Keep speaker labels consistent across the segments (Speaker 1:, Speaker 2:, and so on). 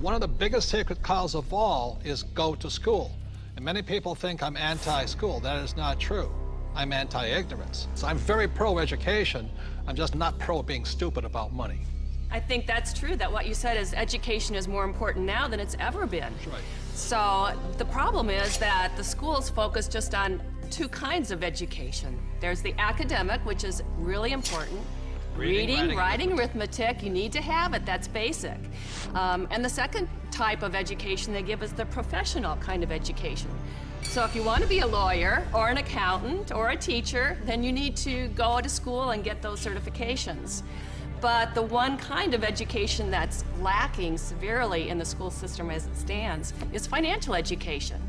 Speaker 1: one of the biggest sacred cows of all is go to school. And many people think I'm anti-school. That is not true. I'm anti-ignorance. So I'm very pro-education. I'm just not pro being stupid about money.
Speaker 2: I think that's true, that what you said is education is more important now than it's ever been.
Speaker 1: That's right.
Speaker 2: So the problem is that the schools focus just on two kinds of education. There's the academic, which is really important. Reading, writing, arithmetic, you need to have it, that's basic. And the second type of education they give is the professional kind of education. So if you want to be a lawyer or an accountant or a teacher, then you need to go to school and get those certifications. But the one kind of education that's lacking severely in the school system as it stands is financial education.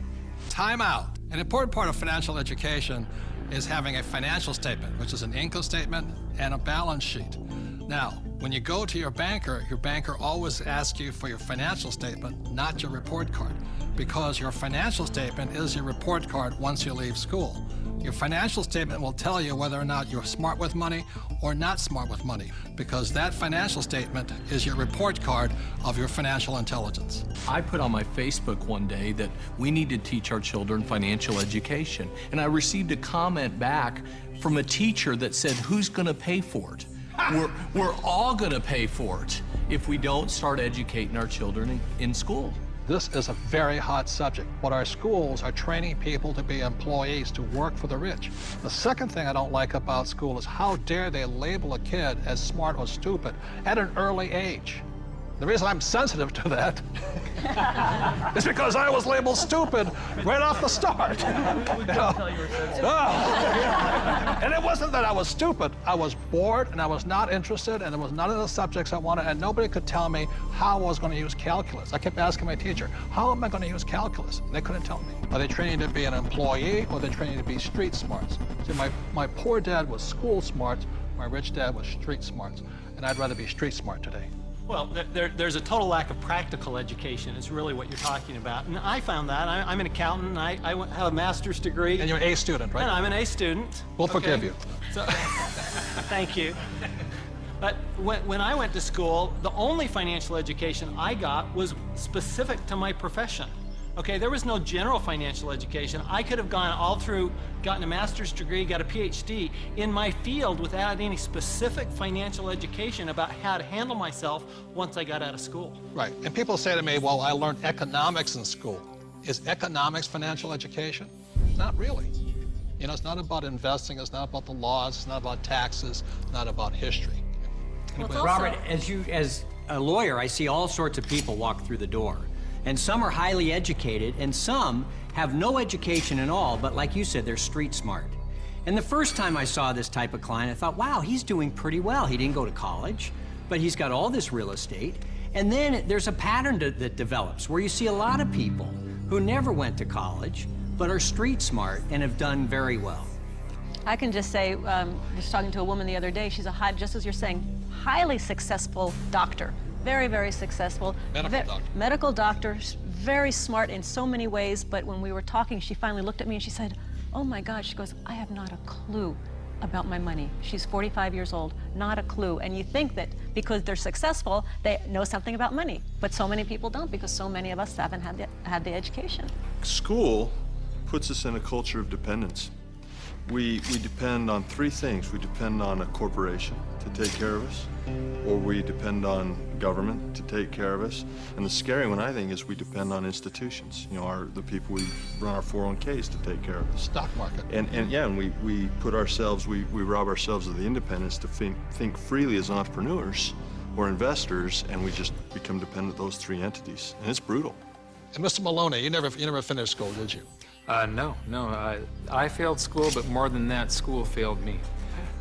Speaker 1: Time out. An important part of financial education is having a financial statement, which is an income statement and a balance sheet. Now, when you go to your banker always asks you for your financial statement, not your report card, because your financial statement is your report card once you leave school. Your financial statement will tell you whether or not you're smart with money or not smart with money, because that financial statement is your report card of your financial intelligence.
Speaker 3: I put on my Facebook one day that we need to teach our children financial education, and I received a comment back from a teacher that said, who's gonna pay for it? We're all gonna pay for it if we don't start educating our children in school.
Speaker 1: This is a very hot subject, but our schools are training people to be employees, to work for the rich. The second thing I don't like about school is how dare they label a kid as smart or stupid at an early age. The reason I'm sensitive to that is because I was labeled stupid right off the start. And it wasn't that I was stupid. I was bored, and I was not interested, and it was none of the subjects I wanted, and nobody could tell me how I was going to use calculus. I kept asking my teacher, how am I going to use calculus? And they couldn't tell me. Are they training to be an employee, or are they training to be street smarts? See, my poor dad was school smart, my rich dad was street smarts, and I'd rather be street smart today.
Speaker 4: Well, there's a total lack of practical education is really what you're talking about. And I found that. I'm an accountant. I have a master's degree.
Speaker 1: And you're an A student, right?
Speaker 4: And I'm an A student.
Speaker 1: We'll forgive you.
Speaker 4: So, thank you. But when I went to school, the only financial education I got was specific to my profession. Okay, there was no general financial education. I could have gone all through, gotten a master's degree, got a PhD in my field without any specific financial education about how to handle myself once I got out of school.
Speaker 1: Right, and people say to me, well, I learned economics in school. Is economics financial education? Not really. You know, it's not about investing, it's not about the laws, it's not about taxes, it's not about history.
Speaker 5: Well, Robert, as a lawyer, I see all sorts of people walk through the door. And some are highly educated, and some have no education at all, but like you said, they're street smart. And the first time I saw this type of client, I thought, wow, he's doing pretty well. He didn't go to college, but he's got all this real estate. And then there's a pattern that develops where you see a lot of people who never went to college, but are street smart and have done very well.
Speaker 6: I can just say, just talking to a woman the other day, she's just as you're saying, highly successful doctor. Very, very successful. Medical doctor, very smart in so many ways, but when we were talking, she finally looked at me and she said, oh my God, she goes, I have not a clue about my money. She's 45 years old, not a clue. And you think that because they're successful, they know something about money, but so many people don't because so many of us haven't had the education.
Speaker 7: School puts us in a culture of dependence. We depend on three things. We depend on a corporation to take care of us, or we depend on government to take care of us. And the scary one, I think, is we depend on institutions. You know, the people we run our 401ks to take care of us.
Speaker 1: Stock market.
Speaker 7: And we put ourselves, we rob ourselves of the independence to think freely as entrepreneurs or investors, and we just become dependent on those three entities. And it's brutal.
Speaker 1: And Mr. Maloney, you never finished school, did you?
Speaker 8: No. I failed school, but more than that, school failed me.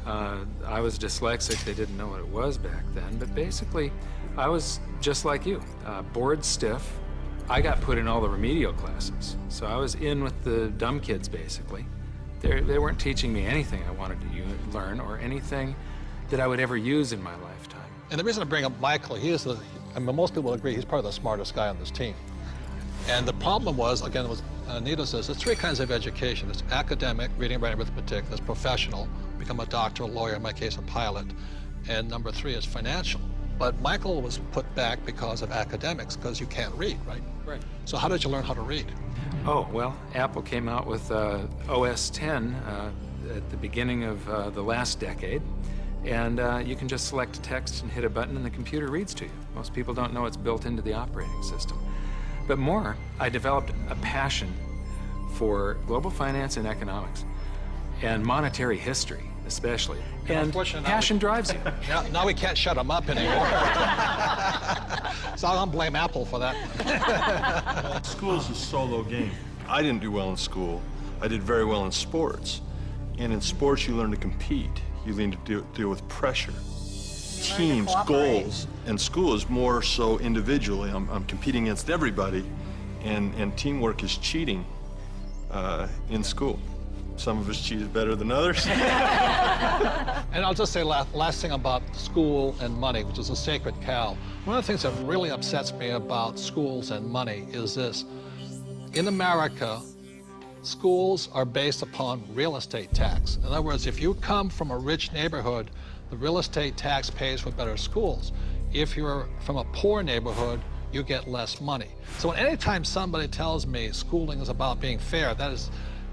Speaker 8: I was dyslexic. They didn't know what it was back then, but basically, I was just like you, bored stiff. I got put in all the remedial classes, so I was in with the dumb kids, basically. They weren't teaching me anything I wanted to learn or anything that I would ever use in my lifetime.
Speaker 1: And the reason I bring up Michael, most people agree he's probably the smartest guy on this team. And the problem was, again, was Anita says, there's three kinds of education. There's academic, reading, writing, arithmetic. There's professional, become a doctor, a lawyer, in my case, a pilot. And number three is financial. But Michael was put back because of academics, because you can't read, right?
Speaker 4: Right.
Speaker 1: So how did you learn how to read?
Speaker 8: Oh, well, Apple came out with OS 10 at the beginning of the last decade. And you can just select text and hit a button and the computer reads to you. Most people don't know it's built into the operating system. But more, I developed a passion for global finance and economics, and monetary history, especially. And passion drives you.
Speaker 1: Now we can't shut them up anymore. So I'm gonna blame Apple for that.
Speaker 7: School's a solo game. I didn't do well in school. I did very well in sports. And in sports, you learn to compete. You learn to deal with pressure, teams, goals. And school is more so individually. I'm competing against everybody, and teamwork is cheating in school. Some of us cheated better than others.
Speaker 1: And I'll just say last thing about school and money, which is a sacred cow. One of the things that really upsets me about schools and money is this. In America, schools are based upon real estate tax. In other words, if you come from a rich neighborhood, the real estate tax pays for better schools. If you're from a poor neighborhood, you get less money. So anytime somebody tells me schooling is about being fair, that is,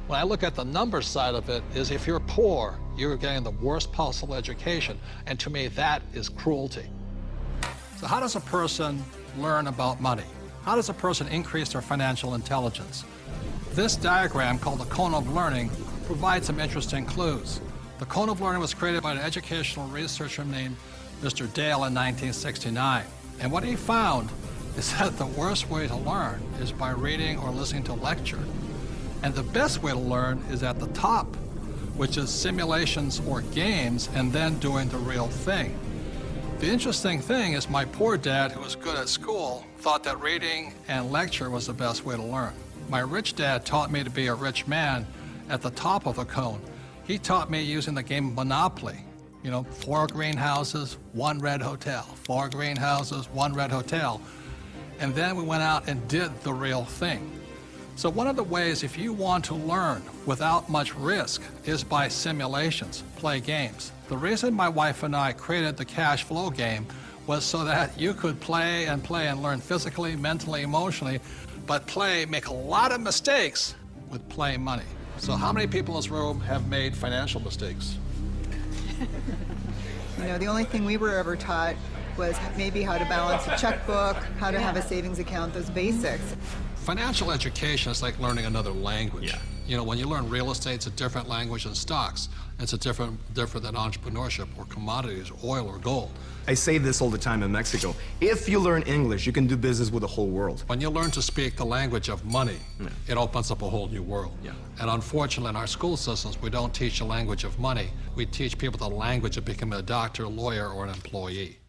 Speaker 1: when I look at the numbers side of it, is if you're poor, you're getting the worst possible education. And to me, that is cruelty. So how does a person learn about money? How does a person increase their financial intelligence? This diagram, called the cone of learning, provides some interesting clues. The cone of learning was created by an educational researcher named Mr. Dale in 1969. And what he found is that the worst way to learn is by reading or listening to a lecture. And the best way to learn is at the top, which is simulations or games, and then doing the real thing. The interesting thing is my poor dad, who was good at school, thought that reading and lecture was the best way to learn. My rich dad taught me to be a rich man at the top of the cone. He taught me using the game of Monopoly. You know, 4 greenhouses, 1 red hotel. 4 greenhouses, 1 red hotel. And then we went out and did the real thing. So one of the ways, if you want to learn without much risk, is by simulations, play games. The reason my wife and I created the cash flow game was so that you could play and learn physically, mentally, emotionally, but make a lot of mistakes with play money. So how many people in this room have made financial mistakes?
Speaker 9: You know, the only thing we were ever taught was maybe how to balance a checkbook, how to have a savings account, those basics.
Speaker 1: Financial education is like learning another language.
Speaker 3: Yeah.
Speaker 1: You know, when you learn real estate, it's a different language than stocks. It's a different than entrepreneurship or commodities, oil or gold.
Speaker 10: I say this all the time in Mexico. If you learn English, you can do business with the whole world.
Speaker 1: When you learn to speak the language of money, it opens up a whole new world.
Speaker 3: Yeah.
Speaker 1: And unfortunately, in our school systems, we don't teach the language of money. We teach people the language of becoming a doctor, lawyer, or an employee.